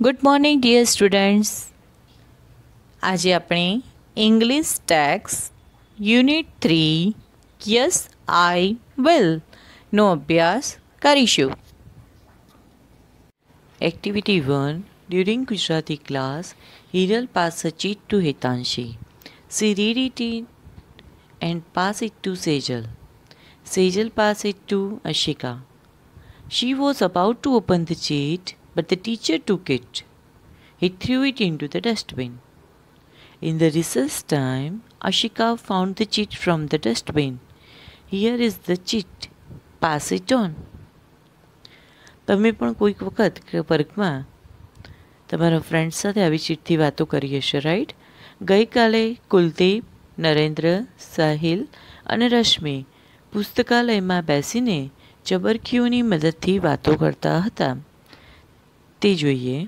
Good morning dear students. આજે આપણે English text unit 3 yes I will નો અભ્યાસ કરીશું. Activity 1. During Gujarati class Hiral pass a cheat to Hitanshi. She read it and pass it to Sejal. Sejal pass it to Ashika. She was about to open the cheat, but the teacher took it. He threw it into the dustbin. In the recess time, Ashika found the cheat from the dustbin. Here is the cheat. Pass it on. તમે પણ કોઈક વખત વર્ગમાં તમારા friends સાથે આવી ચીટથી વાતો કરી હશે, રાઈટ? ગઈકાલે કુલદીપ, નરેન્દ્ર, સાહિલ અને રશ્મિ પુસ્તકાલયમાં બેસીને ચબરખીઓની મદદથી વાતો કરતા હતા. તે જોઈએ.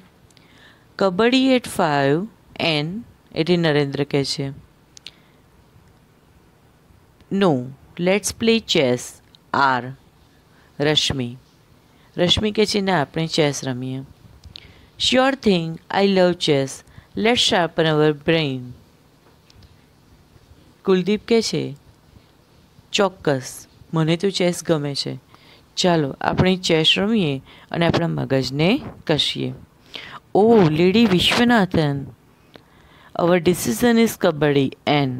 કબડ્ડી એટ 5 એન એટલે નરેન્દ્ર કહે છે, નો લેટ્સ પ્લે ચેસ આર. રશ્મિ કહે છે, ના આપણે ચેસ રમીએ. Sure thing I love chess, let's sharpen our brain. Kuldeep કહે છે, ચોક્કસ મને તો ચેસ ગમે છે, ચાલો આપણે ચેસ રમીએ અને આપણા મગજને કસીએ. Oh lady Vishwanathan, our decision is kabaddi એન.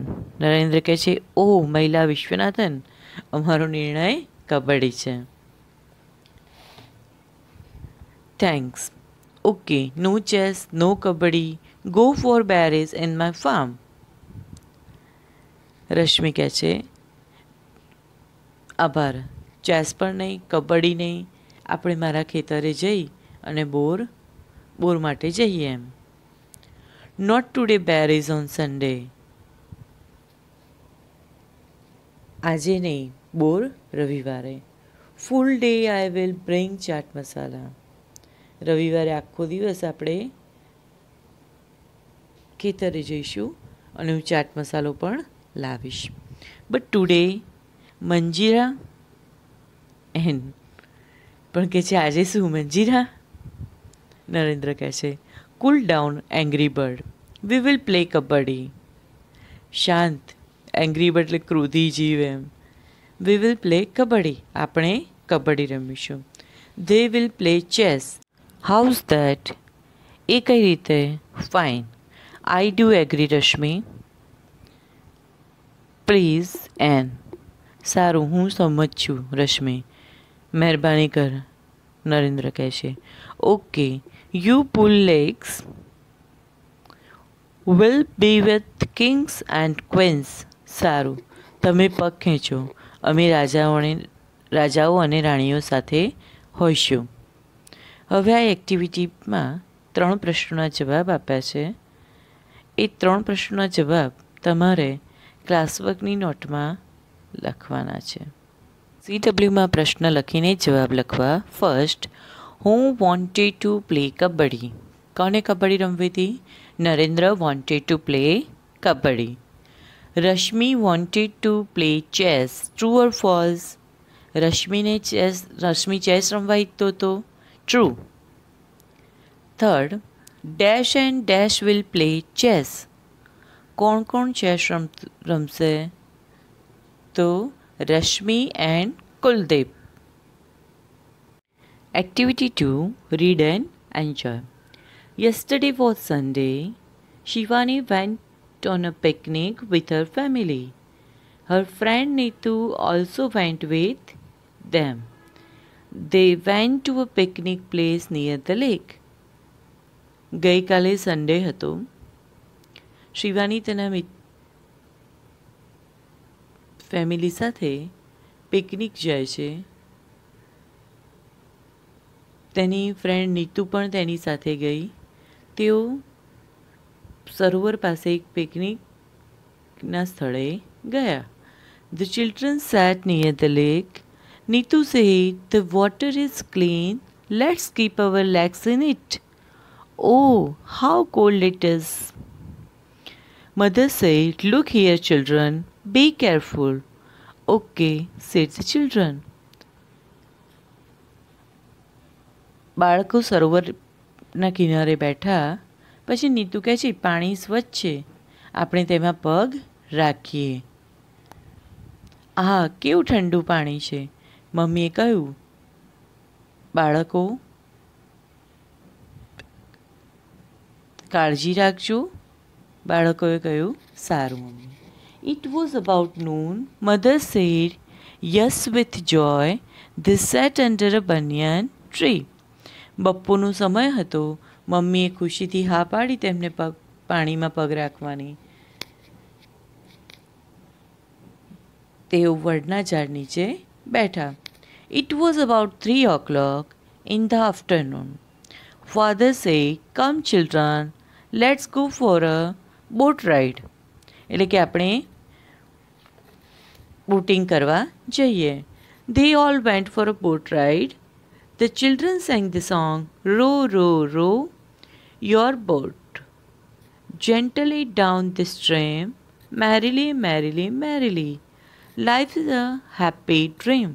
નરેન્દ્ર કહે છે, ઓ મહિલા વિશ્વનાથન, અમારો નિર્ણય કબડ્ડી છે. Thanks. Okay, no chess, no kabaddi, go for berries in my farm. Rashmi કહે છે, આભાર, ચેસ પણ નહીં, કબડ્ડી નહીં, આપણે મારા ખેતરે જઈ અને બોર માટે જઈએ એમ. Not today berries on Sunday. આજે નહીં, બોર રવિવારે. Full day I will bring chaat masala. રવિવારે આખો દિવસ આપણે ખેતરે જઈશું અને હું ચાટ મસાલો પણ લાવીશ. બટ ટુડે મંજીરા એન. પણ કહે છે, આજે શું મંજીરા? નરેન્દ્ર કહે છે, cool down angry bird, we will play kabaddi. શાંત, એંગ્રી બર્ડ એટલે ક્રોધી જીવ એમ. વી વિલ પ્લે કબડ્ડી, આપણે કબડ્ડી રમીશું. They will play chess. How's that? એ કઈ રીતે? Fine, I do agree Rashmi. Please એન. સારું, હું સંમત છું રશ્મિ, મહેરબાની કર. નરેન્દ્ર કહે છે, okay, you pull legs, will be with kings and queens. સારું, તમે પગ ખેંચો, અમે રાજાઓ અને રાણીઓ સાથે હોઈશું. હવે આ એક્ટિવિટીમાં 3 પ્રશ્નોના જવાબ આપ્યા છે. એ 3 પ્રશ્નોના જવાબ તમારે ક્લાસવર્કની નોટમાં લખવાના છે. CWમાં પ્રશ્ન લખીને જવાબ લખવા. ફર્સ્ટ, હું વોન્ટેડ ટુ પ્લે કબડ્ડી. કોને કબડ્ડી રમવી હતી? Narendra wanted to play kabaddi. Rashmi wanted to play chess. True or false? Rashmi chess રમવા ઈચ્છતો હતો. True. Third, dash and dash will play chess. કોણ કોણ ચેસ રમશે? તો Rashmi and Kuldeep. Activity 2. Read and enjoy. Yesterday was Sunday. Shivani went on a picnic with her family. Her friend Neetu also went with them. They went to a picnic place near the lake. ગઈકાલે Sunday હતો. શિવાની તેના family સાથે picnic જાય છે. તેની friend Neetu પણ તેની સાથે ગઈ. તેઓ સરોવર પાસે એક પિકનિકના સ્થળે ગયા. The children sat near the lake. Neetu said, the water is clean. Let's keep our legs in it. Oh, how cold it is. Mother said, look here children, be careful. Okay, said the children. બાળકો સરોવરના કિનારે બેઠા. પછી નીતુ કહે છે પાણી સ્વચ્છ છે, આપણે તેમાં પગ રાખીએ. હા, કેવું ઠંડુ પાણી છે, મમ્મીએ કહ્યું. બાળકો, કાળજી રાખજો. બાળકોએ કહ્યું, સારું mummy. It was about noon. Mother said yes with joy. They sat under a banyan tree. બપોરનો સમય હતો. મમ્મીએ ખુશીથી હા પાડી તેમને પાણીમાં પગ રાખવાની. તેઓ વડના ઝાડ નીચે બેઠા. It was about 3 o'clock in the afternoon. Father said, "Come children, let's go for a boat ride." એટલે કે આપણે બોટિંગ કરવા જઈએ. They all went for a boat ride. The children sang the song, "Row, row, row your boat gently down the stream, merrily, merrily, merrily. Life is a happy dream."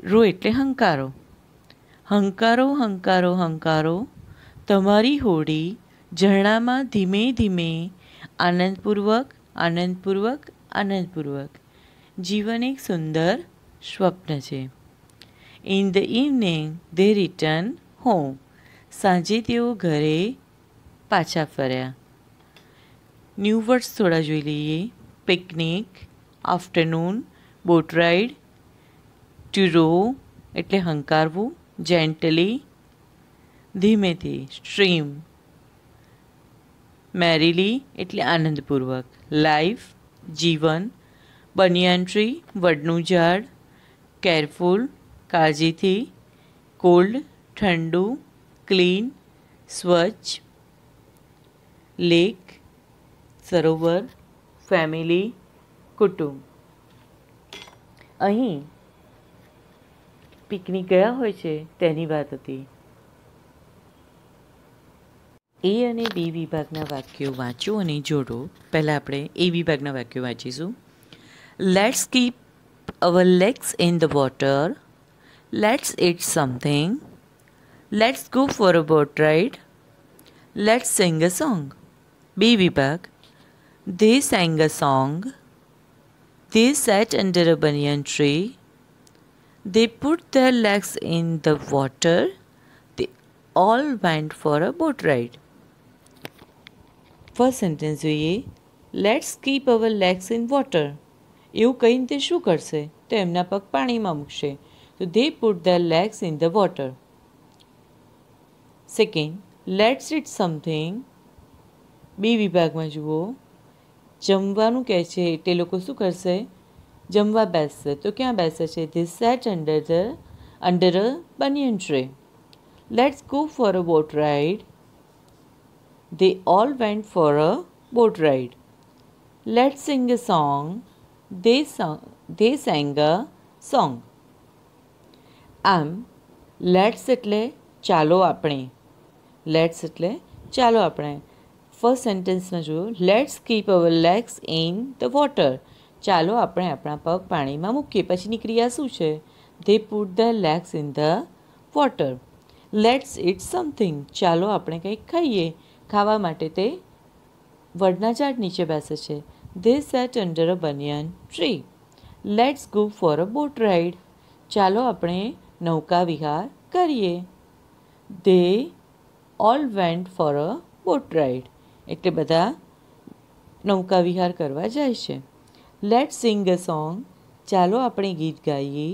Row એટલે હંકારો. હંકારો, હંકારો, હંકારો તમારી હોડી ઝરણામાં ધીમે ધીમે, આનંદપૂર્વક, આનંદપૂર્વક, આનંદપૂર્વક. જીવન એક સુંદર સ્વપ્ન છે. In the evening they return home. સાંજે તેઓ ઘરે પાછા ફર્યા. ન્યૂ વર્ડ્સ થોડા જોઈ લઈએ. Picnic, afternoon, boat ride, to row એટલે હંકારવું, જેન્ટલી ધીમેથી, સ્ટ્રીમ, મેરીલી એટલે આનંદપૂર્વક, લાઈફ જીવન, બનિયાન ટ્રી વડનું ઝાડ, કેરફુલ કાળજીથી, કોલ્ડ ઠંડુ, ક્લીન સ્વચ્છ, લેક સરોવર, ફેમિલી કુટુંબ. અહીં પિકનિક ગયા હોય છે તેની વાત હતી. એ અને બી વિભાગના વાક્યો વાંચો અને જોડો. પહેલાં આપણે એ વિભાગના વાક્યો વાંચીશું. Let's keep our legs in the water. Let's eat something. Let's go for a boat ride. Let's sing a song. B વિભાગ. They sang a song. They sat under a banyan tree. They put their legs in the water. They all went for a boat ride. First sentence જોઈએ. Let's keep our legs in water. એવું કહીને તે શું કરશે? તો એમના પગ પાણીમાં મૂકશે. તો they put their legs in the water. Second, let's eat something. બી વિભાગમાં જુઓ. જમવાનું કહે છે તે લોકો શું કરશે? જમવા બેસશે. તો ક્યાં બેસે છે? They sat under a banyan tree. Let's go for a boat ride. They all went for a boat ride. Let's sing a song. They sang a song. આમ લેટ્સ એટલે ચાલો આપણે. લેટ્સ એટલે ચાલો આપણે. ફર્સ્ટ સેન્ટેન્સમાં જુઓ. Let's keep our legs in the water. ચાલો આપણે આપણા પગ પાણીમાં મૂકીએ. પછીની ક્રિયા શું છે? They put the legs in the water. Let's eat something. ચાલો આપણે કંઈક ખાઈએ. ખાવા માટે તે વડના ઝાડ નીચે બેસે છે. They sat under a banyan tree. Let's go for a boat ride. ચાલો આપણે નૌકા વિહાર કરીએ. They all went for a boat ride. એટલે બધા નૌકા વિહાર કરવા જાય છે. Let's sing a song. ચાલો આપણે ગીત ગાઈએ.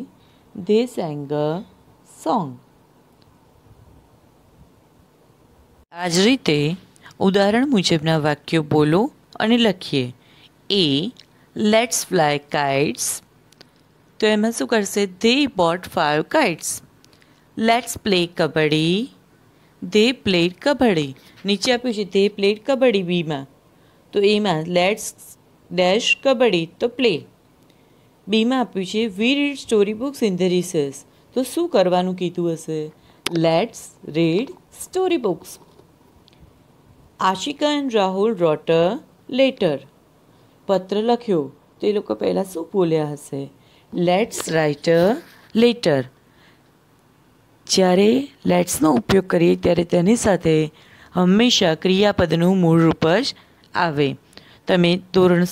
They sang a song. આ જ રીતે ઉદાહરણ મુજબના વાક્યો બોલો અને લખીએ. એ લેટ્સ ફ્લાય કાઇટ્સ. તો એમાં શું કરશે? They bought 5 kites. Let's play kabaddi. They played kabaddi. નીચે આપ્યું છે ધે પ્લેડ કબડ્ડી બીમાં. તો એમાં લેટ્સ ડેશ કબડ્ડી તો પ્લે. બીમાં આપ્યું છે we read story books in the recess. તો શું કરવાનું કીધું હશે? Let's read story books. Ashika and Rahul wrote a letter. પત્ર લખ્યો. તો એ લોકો પહેલાં શું બોલ્યા હશે? Let's write a letter. જ્યારે લેટ્સનો ઉપયોગ કરીએ ત્યારે તેની સાથે હંમેશા ક્રિયાપદનું મૂળ રૂપ જ આવે. તમે ધોરણ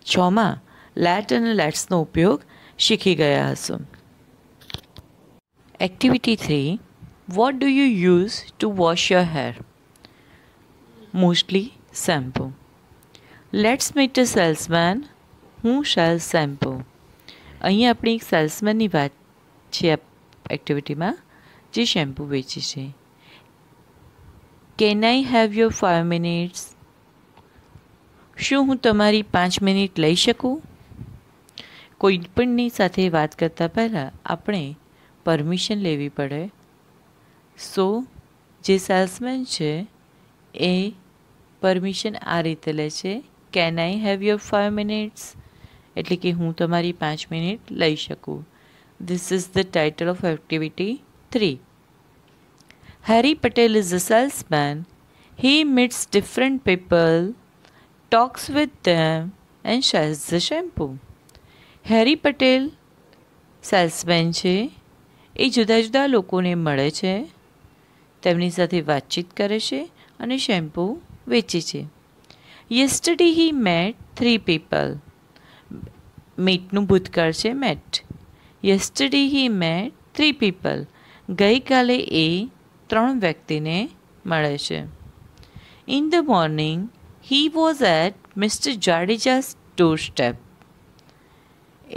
6માં લેટ અને લેટ્સનો ઉપયોગ શીખી ગયા હશો. Activity 3. What do you use to wash your hair? Mostly shampoo. Let's meet a salesman who sells shampoo. અહીં આપણી એક સેલ્સમેનની વાત છે આ એક્ટિવિટીમાં, જે શેમ્પૂ વેચે છે. Can I have your 5 minutes? શું હું તમારી 5 મિનિટ લઈ શકું? કોઈપણની સાથે વાત કરતાં પહેલાં આપણે પરમિશન લેવી પડે. સો જે સેલ્સમેન છે એ પરમિશન આ રીતે લે છે, can I have your 5 minutes, એટલે કે હું તમારી 5 મિનિટ લઈ શકું. This is the title of activity 3. Harry Patel is a salesman. He meets different people, talks with them and sells the shampoo. Harry Patel salesman છે. એ જુદા જુદા લોકોને મળે છે, તેમની સાથે વાતચીત કરે છે અને શેમ્પૂ વેચે છે. Yesterday he met 3 people. મીટનું ભૂતકાળ છે met. Yesterday he met 3 people. ગઈકાલે એ 3 વ્યક્તિને મળે છે. In the morning he was at mister Jadeja's door step.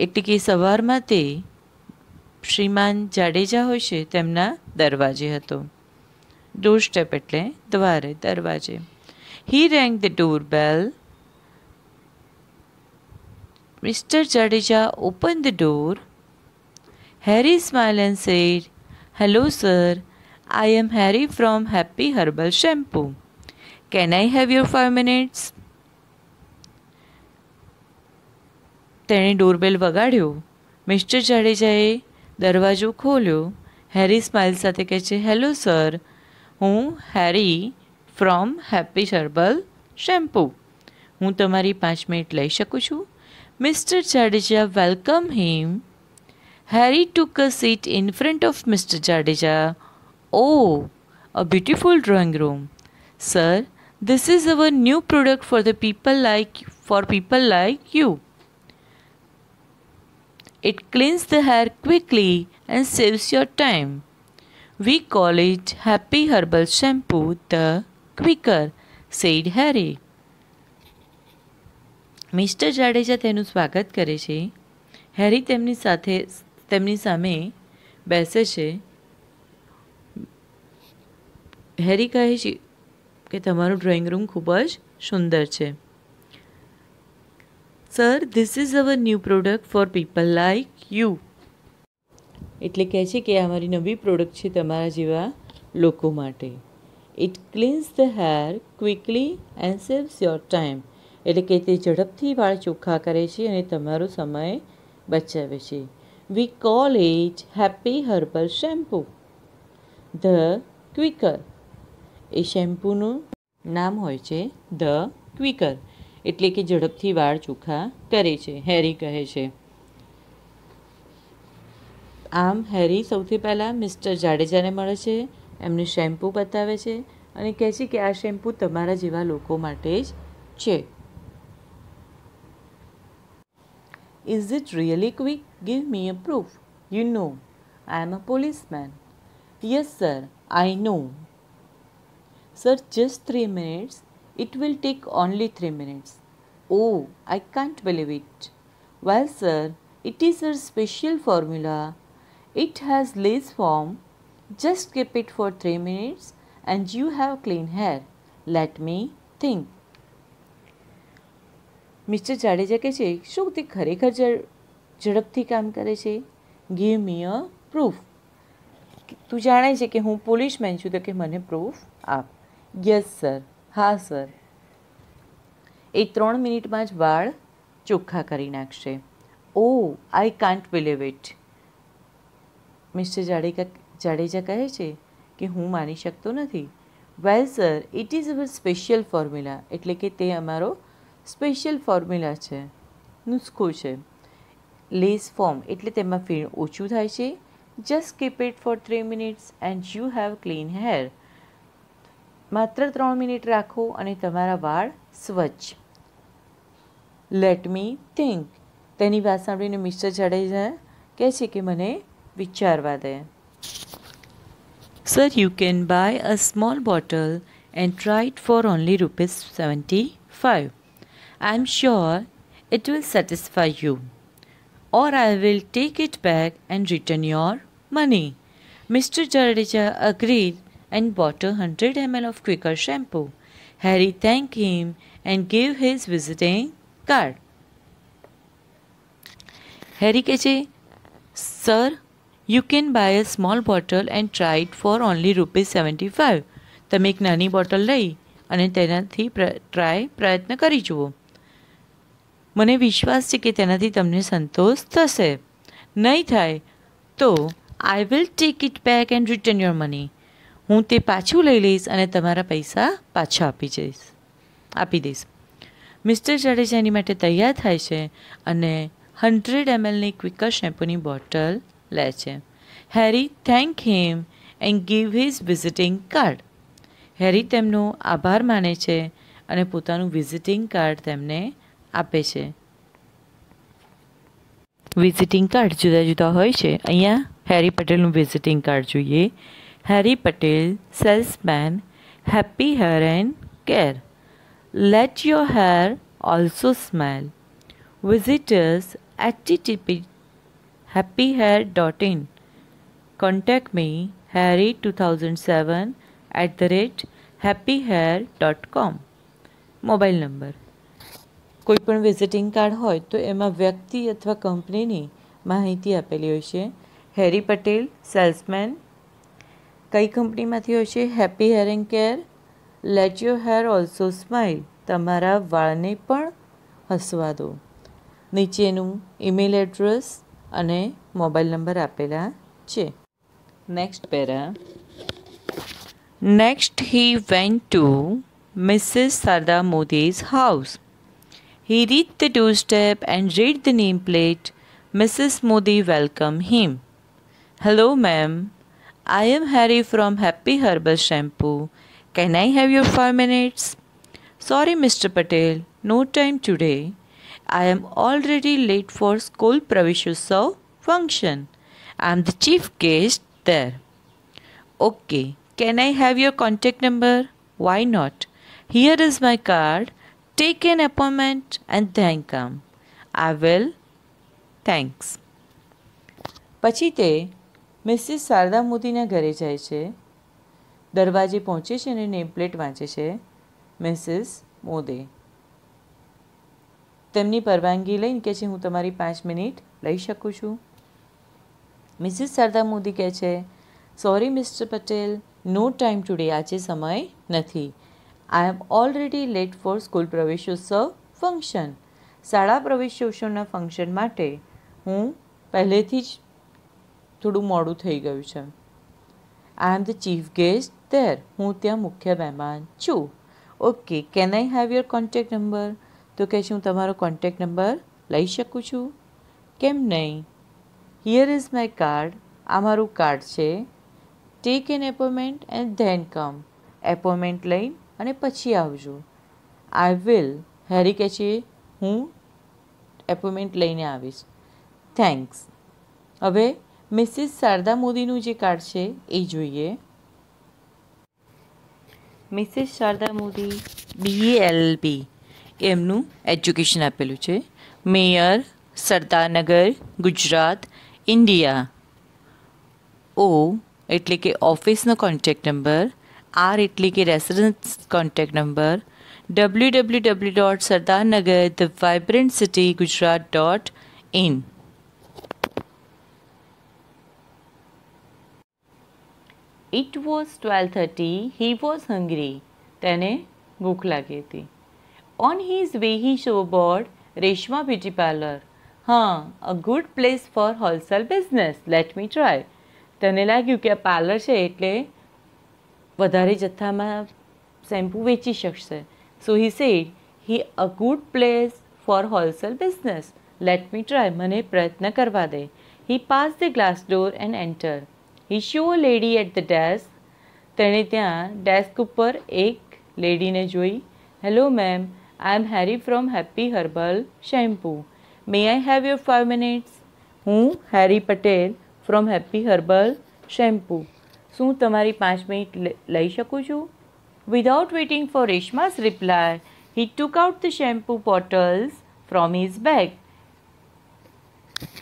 એટલે કે સવારમાં તે શ્રીમાન જાડેજા હોય છે તેમના દરવાજે હતો. ડોર સ્ટેપ એટલે દ્વારે, દરવાજે. He rang the door bell. Mister Jadeja open the door. Harry smile and said, hello sir, I am Harry from Happy Herbal Shampoo. Can I have your 5 minutes? તેણે ડોરબેલ વગાડ્યો. મિસ્ટર જાડેજાએ દરવાજો ખોલ્યો. હેરી smile સાથે કહે છે, હેલો સર, હું હેરી from happy herbal shampoo. હું તમારી 5 મિનિટ લઈ શકું છું? Mister Jadeja welcome him. Harry took a sit in front of mister Jadeja. Oh, a beautiful drawing room. Sir, this is our new product for people like you. It cleans the hair quickly and saves your time. We call it Happy Herbal Shampoo the Quicker, said Harry. Mister Jadeja તેનું સ્વાગત કરે છે. હેરી તેમની સામે બેસે છે. હેરી કહે છે કે તમારું ડ્રોઈંગ રૂમ ખૂબ જ સુંદર છે. Sir, this is our new product for people like you. એટલે કહે છે કે આ અમારી નવી પ્રોડક્ટ છે તમારા જેવા લોકો માટે. It cleans the hair quickly and saves your time. એટલે કે તે ઝડપથી વાળ ચોખ્ખા કરે છે અને તમારો સમય બચાવે છે. We call it happy herbal shampoo the quicker. એ શેમ્પૂનું નામ હોય છે ધ ક્વિકર, એટલે કે ઝડપથી વાળ ચોખ્ખા કરે છે, હેરી કહે છે. આમ હેરી સૌથી પહેલાં મિસ્ટર જાડેજાને મળે છે, એમને શેમ્પૂ બતાવે છે અને કહે છે કે આ શેમ્પૂ તમારા જેવા લોકો માટે જ છે. Is it really quick? Give me a proof. You know I am a policeman. Yes sir, I know. Sir, just 3 minutes. It will take only 3 minutes. Oh, I can't believe it. Well, sir, it is a special formula. It has less foam. Just keep it for 3 minutes and you have clean hair. Let me think. Mister Jadeja કહે છે, શું તે ખરેખર ઝડપથી કામ કરે છે? Give me a proof. તું જાણે છે કે હું પોલીસમેન છું, તો કે મને પ્રૂફ આપ. યસ સર, હા સર. એ 3 મિનિટમાં જ વાળ ચોખ્ખા કરી નાખશે. Oh, I can't believe it. Mister Jadeja કહે છે કે હું માની શકતો નથી. Well sir, it is our special formula. એટલે કે તે અમારો સ્પેશિયલ ફોર્મ્યુલા છે, નુસ્ખો છે. લેસ ફોર્મ એટલે તેમાં ફીણ ઓછું થાય છે. Just keep it for 3 minutes and you have clean hair. માત્ર 3 મિનિટ રાખો અને તમારા વાળ સ્વચ્છ. Let me think. તેની વાત સાંભળીને મિસ્ટર જાડેજા કહે છે કે મને વિચારવા દે. Sir, you can buy a small bottle and try it for only ₹75. I'm sure it will satisfy you. Or I will take it back and return your money. Mr. Jadeja agreed and bought 100 ml of Quaker shampoo. Harry thanked him and gave his visiting card. Harry કહે છે, Sir, you can buy a small bottle and try it for only ₹75. તમે એક નાની bottle લઈ અને તેનાથી પ્રયત્ન કરી જુઓ. મને વિશ્વાસ છે કે તેનાથી તમને સંતોષ થશે. નહીં થાય તો I will take it back and return your money. હું તે પાછું લઈ લઈશ અને તમારા પૈસા પાછા આપી દઈશ. મિસ્ટર જાડેજા એની માટે તૈયાર થાય છે અને 100 mlની ક્વિકર શેમ્પૂની બોટલ લે છે. Harry thank him and give his visiting card. Harry તેમનો આભાર માને છે અને પોતાનું વિઝિટિંગ કાર્ડ તેમને આપે છે. વિઝિટિંગ કાર્ડ જુદા જુદા હોય છે. અહીંયા હેરી પટેલનું વિઝિટિંગ કાર્ડ જોઈએ. Harry Patel, salesman, happy hair and care. Let your hair also smile. Visit us at happyhair.in. Contact me, harry2007@happyhair.com. Mobile number. કોઈપણ વિઝિટિંગ કાર્ડ હોય તો એમાં વ્યક્તિ અથવા કંપનીની માહિતી આપેલી હોય છે. હેરી પટેલ, સેલ્સમેન, કઈ કંપનીમાંથી હોય છે? Happy hair and care. Let your hair also smile. તમારા વાળને પણ હસવા દો. નીચેનું ઈમેલ એડ્રેસ અને મોબાઈલ નંબર આપેલા છે. Next para. Next he went to Mrs Sharda Modi's house. He reached the doorstep and read the nameplate. Mrs. Modi welcomed him. Hello, ma'am. I am Harry from Happy Herbal Shampoo. Can I have your 5 minutes? Sorry, Mr. Patel, no time today. I am already late for school Praveshotsav function. I am the chief guest there. Okay, can I have your contact number? Why not? Here is my card. Take an appointment and then come. I will. Thanks. પછી તે Mrs Sharda મોદીના ઘરે જાય છે. દરવાજે પહોંચે છે અને નેમપ્લેટ વાંચે છે. મિસિસ મોદી તેમની પરવાનગી લઈને કહે છે, હું તમારી 5 મિનિટ લઈ શકું છું? મિસિસ શારદા મોદી કહે છે, sorry mister Patel, no time today. આજે સમય નથી. I am already late for school પ્રવેશોત્સવ ફંક્શન. શાળા પ્રવેશોત્સવના ફંક્શન માટે હું પહેલેથી જ થોડું મોડું થઈ ગયું છે. I am the chief guest there. હું ત્યાં મુખ્ય મહેમાન છું. Okay, can I have your contact number? તો કહે છે, હું તમારો કોન્ટેક્ટ નંબર લઈ શકું છું? કેમ નહીં? Here is my card. આ મારું કાર્ડ છે. Take an appointment and then come. Appointment લઈ અને પછી આવજો. I will. હેરી કહે છે, હું એપોઇન્ટમેન્ટ લઈને આવીશ. થેન્ક્સ. હવે મિસિસ શારદા મોદીનું જે કાર્ડ છે એ જોઈએ. મિસિસ શારદા મોદી BALB એમનું એજ્યુકેશન આપેલું છે. Mayor, Sardarnagar, Gujarat, India. O એટલે કે ઓફિસનો કોન્ટેક્ટ નંબર. R એટલે કે residence contact number. www.sardarnagar.thevibrantcitygujarat.in. It was 12:30. He was hungry. તેને ભૂખ લાગી હતી. On his way he saw a board, Reshma Beauty Parlor. A good place for wholesale business. Let me try. તેને લાગ્યું કે આ પાર્લર છે એટલે વધારે જથ્થામાં શેમ્પૂ વેચી શકશે. So he said, a good place for wholesale business. Let me try. મને પ્રયત્ન કરવા દે. He passed the glass door and entered. He saw a lady at the desk. તેણે ત્યાં ડેસ્ક ઉપર એક લેડીને જોઈ. Hello ma'am, I am Harry from happy herbal shampoo. May I have your 5 minutes? હું Harry Patel from happy herbal shampoo. શું તમારી 5 minute લઈ શકું છું? વિધાઉટ વેઇટિંગ ફોર રેશમા's reply, he took out the shampoo bottles from his bag.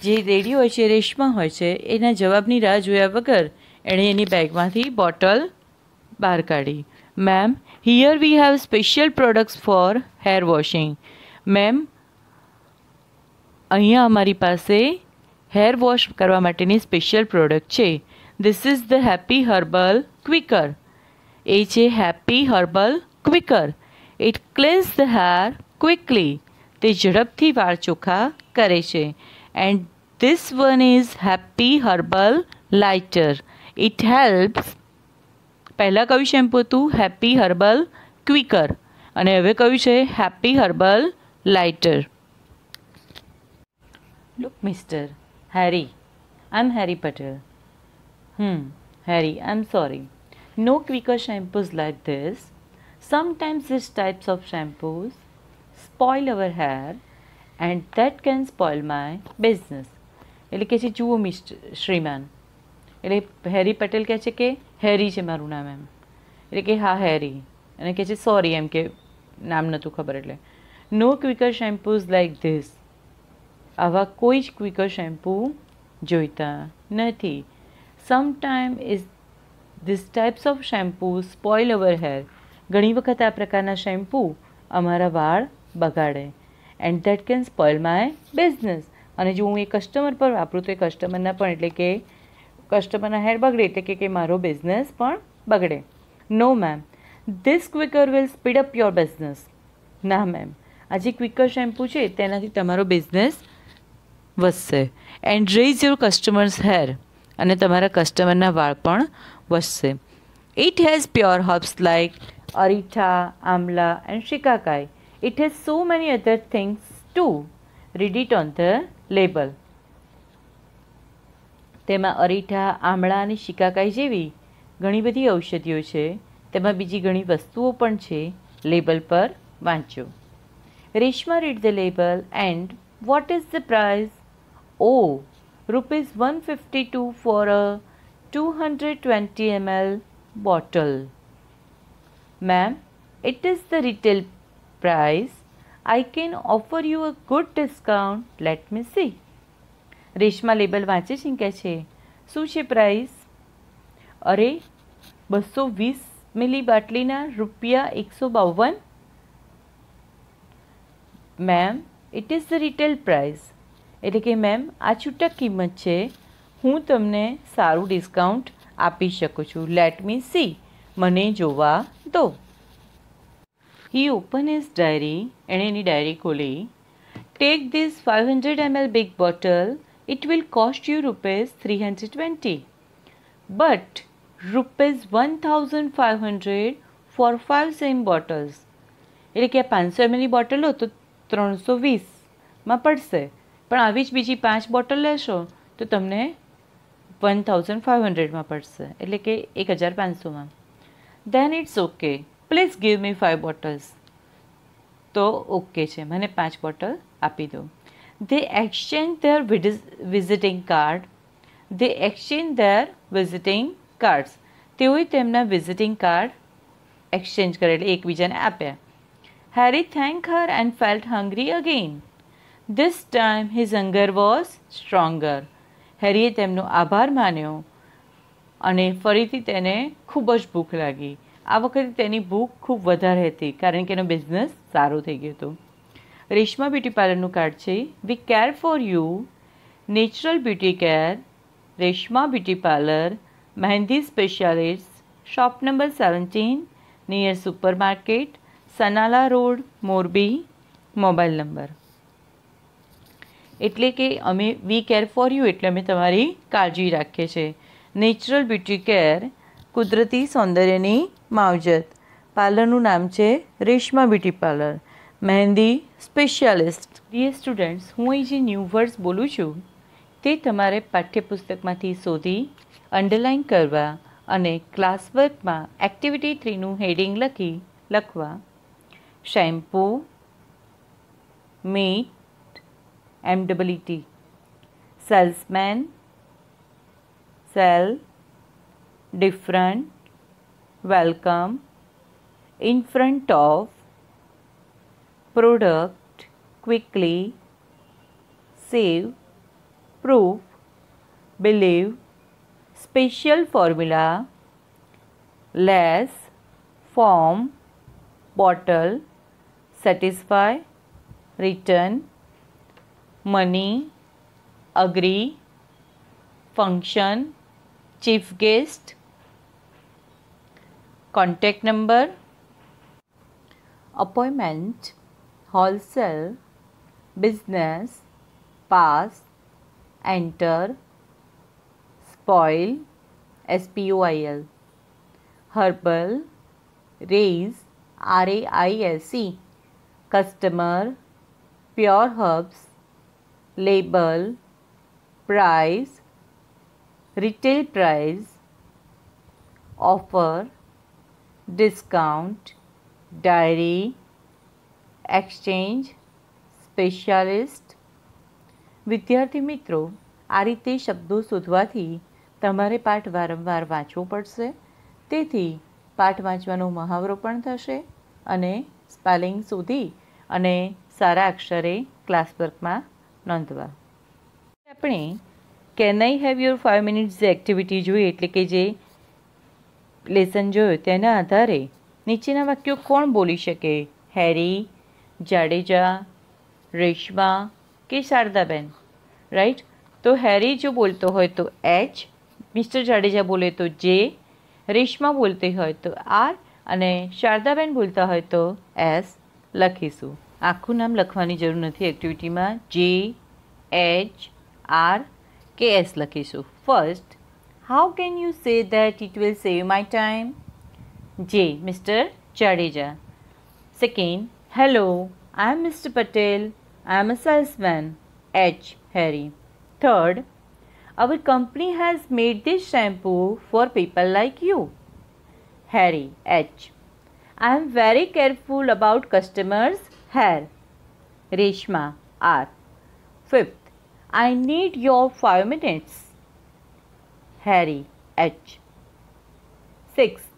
જે lady હોય છે, રેશમા હોય છે, એના જવાબની રાહ જોયા વગર એણે એની બેગમાંથી બોટલ બહાર કાઢી. Ma'am, here we have special products for hair washing. Ma'am, અહીંયા અમારી પાસે હેર વોશ કરવા માટેની સ્પેશિયલ પ્રોડક્ટ છે. This is the happy herbal quicker. એ છે happy herbal quicker. It cleans the hair quickly. તે ઝડપથી વાળ ચોખ્ખા કરે છે. And this one is happy herbal lighter. It helps. પહેલાં કયું શેમ્પૂ હતું? Happy herbal quicker. અને હવે કયું છે? Happy herbal lighter. Look mister Harry, I am Harry Patel. Harry, I'm sorry. No quicker shampoos like this. Sometimes these types of shampoos spoil our hair and that can spoil my business. એટલે કહે છે જુઓ શ્રીમાન. એટલે હેરી પટેલ કહે છે કે હેરી છે મારું નામ એમ. એટલે કે હા હેરી. અને કહે છે સોરી એમ કે નામ નહોતું ખબર એટલે. No quicker shampoos like this. આવા કોઈ જ ક્વિકર શેમ્પૂ જોઈતા નથી. Sometime is this types of shampoo spoil our hair. ઘણી વખત આ પ્રકારના શેમ્પૂ અમારા વાળ બગાડે. And that can spoil my business. અને જો હું એ કસ્ટમર પર વાપરું તો એ કસ્ટમરના પણ એટલે કે કસ્ટમરના હેર બગડે એટલે કે મારો બિઝનેસ પણ બગડે. No ma'am, this quicker will speed up your business. ના મેમ, આ જે ક્વિકર શેમ્પૂ છે તેનાથી તમારો બિઝનેસ વધશે. And raise your customers hair. અને તમારા કસ્ટમરના વાળ પણ વધશે. It has pure herbs like aritha, amla and shikakai. It has so many other things too. Read it on the label. તેમાં અરીઠા, આમળા અને શિકાકાઈ જેવી ઘણી બધી ઔષધિઓ છે. તેમાં બીજી ઘણી વસ્તુઓ પણ છે. લેબલ પર વાંચો. Reshma read the label and what is the price? Oh, rupees 152 for a 220 ml bottle. Ma'am, it is the retail price. I can offer you a good discount. Let me see. Reshma label વાંચે છે કે છે શું છે price? અરે 220 મિલી બાટલીના રૂપિયા 152. Ma'am, it is the retail price. એટલે કે મેમ આ છૂટક કિંમત છે. હું તમને સારું ડિસ્કાઉન્ટ આપી શકું છું. Let me see. મને જોવા દો. He open his diary. એણે એની ડાયરી ખોલી. Take this 500 ml big bottle. It will cost you rupees 320. But rupees 1500 for 5 same bottles. એટલે કે આ 500 ml બોટલો તો 320માં પડશે. પણ આવી જ બીજી 5 બોટલ લેશો તો તમને 1500માં પડશે. એટલે કે 1500માં. Then it's okay. Please give me 5 bottles. તો ઓકે છે, મને 5 બોટલ આપી દો. They exchange their visiting card. They exchange their visiting cards. તેઓએ તેમના વિઝિટિંગ કાર્ડ એક્સચેન્જ કરે એટલે એકબીજાને આપ્યા. Harry thank her and felt hungry again. This time his hunger was stronger. હેરીએ તેમનો આભાર માન્યો અને ફરીથી તેને ખૂબ જ ભૂખ લાગી. આ વખતે તેની ભૂખ ખૂબ વધારે હતી કારણ કે એનો બિઝનેસ સારો થઈ ગયો હતો. રેશમા બ્યુટી પાર્લરનું કાર્ડ છે. We care for you. Natural beauty care. Reshma beauty parlour. Mehndi specialist. Shop number 17 near super market, Sanala road, Morbi. Mobile number. એટલે કે અમે વી કેર ફોર યુ એટલે અમે તમારી કાળજી રાખીએ છીએ. નેચરલ બ્યુટી કેર કુદરતી સૌંદર્યની માવજત. પાર્લરનું નામ છે Reshma beauty parlour. Mehndi specialist. Dear students, હું અહીં જે ન્યૂ વર્ડ્સ બોલું છું તે તમારે પાઠ્યપુસ્તકમાંથી શોધી અંડરલાઇન કરવા અને ક્લાસવર્કમાં એક્ટિવિટી 3નું હેડિંગ લખવા. Shampoo, meet, MET, salesman, cell, different, welcome, in front of, product, quickly, save, proof, believe, special formula, less, form, bottle, satisfy, return, money, agree, function, chief guest, contact number, appointment, wholesale, business, pass, enter, spoil, SPOIL, herbal, raise, RAISE, customer, pure herbs, label, price, retail price, offer, discount, diary, exchange, specialist. વિદ્યાર્થી મિત્રો, આ રીતે શબ્દો શોધવાથી તમારે પાઠ વારંવાર વાંચવો પડશે. તેથી પાઠ વાંચવાનો મહાવરો પણ થશે અને સ્પેલિંગ શોધી અને સારા અક્ષરે ક્લાસ વર્કમાં નોંધવા. આપણે can I have your 5 minutes activity જોઈ, એટલે કે જે લેસન જોયો તેના આધારે નીચેના વાક્યો કોણ બોલી શકે? હેરી, જાડેજા, રેશમા કે શારદાબેન. રાઈટ. તો હેરી જો બોલતો હોય તો એચ, મિસ્ટર જાડેજા બોલે તો જે, રેશમા બોલતી હોય તો આર અને શારદાબેન બોલતા હોય તો એસ લખીશું. આખું નામ લખવાની જરૂર નથી એક્ટિવિટીમાં. જે, એચ, આર કે એસ લખીશું. First, how can you say that it will save my time? જે, mister Jadeja. Second, hello, I M mister Patel, I am a salesman. H, Harry. Third, our company has made this shampoo for people like you. Harry, H. I am very careful about customers' hair. Reshma, R. Fifth, I need your 5 minutes. Harry, H. Sixth,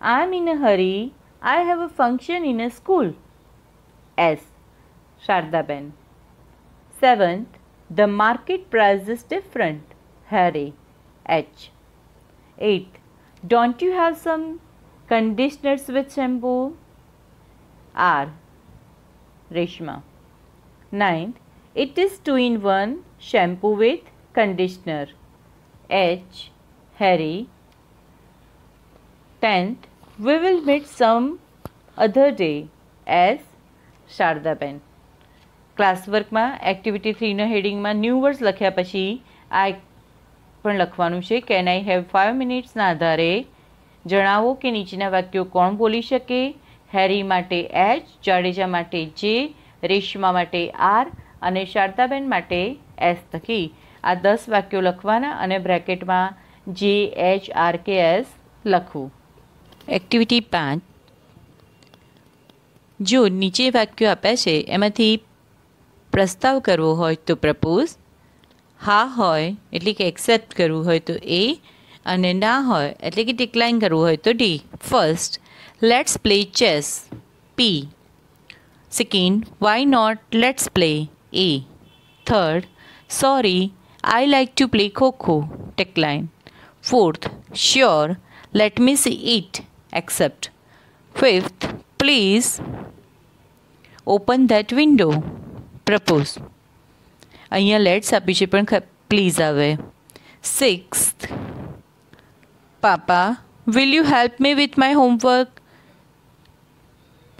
I am in a hurry. I have a function in a school. S. Shardaben. Seventh, the market price is different. Harry, H. Eighth, don't you have some conditioners with shampoo? R. Reshma. Ninth, it is 2-in-1 shampoo with conditioner. H. Harry. 10th, we will meet some other day. S. Shardaben. Class વર્કમાં activity 3ના હેડિંગમાં new words લખ્યા પછી આ પણ લખવાનું છે. Can I have 5 મિનિટ્સના આધારે જણાવો કે નીચેના વાક્યો કોણ બોલી શકે? હેરી માટે એચ, જાડેજા માટે જે, રેશમા માટે આર અને શારદાબેન માટે એસ લખી આ 10 વાક્યો લખવાના અને બ્રેકેટમાં જે, એચ, આર કે એસ લખવું. એક્ટિવિટી 5, જો નીચે વાક્યો આપ્યા છે એમાંથી પ્રસ્તાવ કરવો હોય તો પ્રપોઝ, હા હોય એટલે કે એક્સેપ્ટ કરવું હોય તો એ અને ના હોય એટલે કે ડિક્લાઇન કરવું હોય તો D. First, let's play chess, P. Second, why not, let's play, A. Third, sorry, I like to play kho-kho, decline. Fourth, sure, let me see it, accept. Fifth, please open that window, propose. અહીંયા let's આપી છે પણ please આવે. Sixth, papa, will you help me with my homework,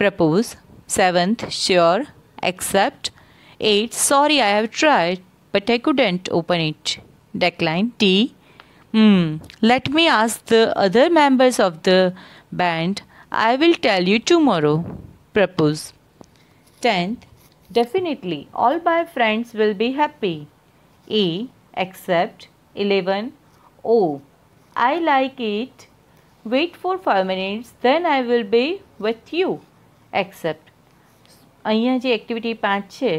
propose. Seventh, sure, accept. Eight, sorry, I have tried but I couldn't open it, decline. D, let me ask the other members of the band, I will tell you tomorrow, propose. 10th, definitely all my friends will be happy. E. Accept. 11. Oh, I like it. Wait for 5 minutes, then I will be with you. Accept. અહીંયા જે activity 5 છે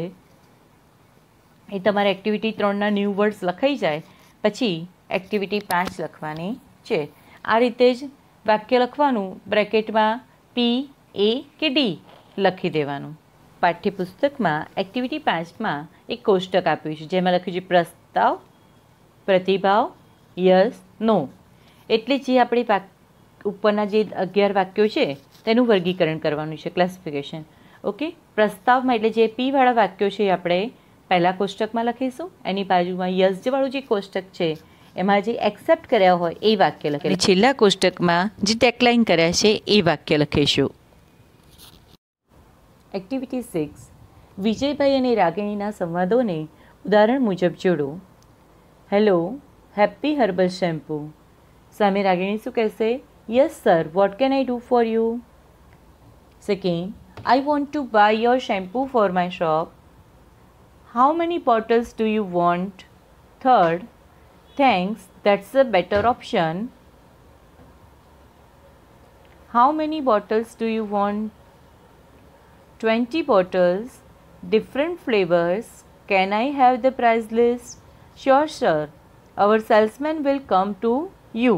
એ તમારે activity 3ના new words લખાઈ જાય પછી activity 5 લખવાની છે. આ રીતે જ વાક્ય લખવાનું, બ્રેકેટમાં P, A કે D લખી દેવાનું. પાઠ્યપુસ્તકમાં એક્ટિવિટી 5માં એક કોષ્ટક આપ્યું છે જેમાં લખ્યું છે પ્રસ્તાવ, પ્રતિભાવ, યસ, નો. એટલે જે આપણે ઉપરના જે 11 વાક્યો છે તેનું વર્ગીકરણ કરવાનું છે, ક્લાસિફિકેશન. ઓકે, પ્રસ્તાવમાં એટલે જે P વાળા વાક્યો છે એ આપણે પહેલા કોષ્ટકમાં લખીશું. એની બાજુમાં યસ વાળું જે કોષ્ટક છે એમાં જે એક્સેપ્ટ કર્યા હોય એ વાક્ય લખીશું. છેલ્લા કોષ્ટકમાં જે ટેકલાઇન કર્યા છે એ વાક્ય લખીશું. એક્ટિવિટી 6. વિજયભાઈ અને રાગિણીના સંવાદોને ઉદાહરણ મુજબ જોડો. Hello, happy herbal shampoo. સામે રાગિણી શું કહેશે? Yes sir, what can I do for you? Second, I want to buy your shampoo for my shop. How many bottles do you want? Third, thanks, that's a better option. How many bottles do you want? 20 bottles, different flavors. Can I have the price list? Sure, sir. Our salesman will come to you.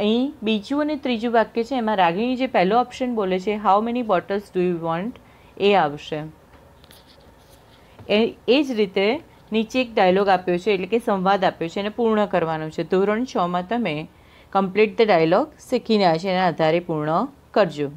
અહીં બીજું અને ત્રીજું વાક્ય છે એમાં રાગિણી જે પહેલો option બોલે છે how many bottles do you want એ આવશે. એ જ રીતે નીચે એક ડાયલોગ આપ્યો છે એટલે કે સંવાદ આપ્યો છે એને પૂર્ણ કરવાનો છે. ધોરણ 6માં તમે કમ્પ્લીટ ધ ડાયલોગ શીખીને આવ્યા છે એના આધારે પૂર્ણ કરજો.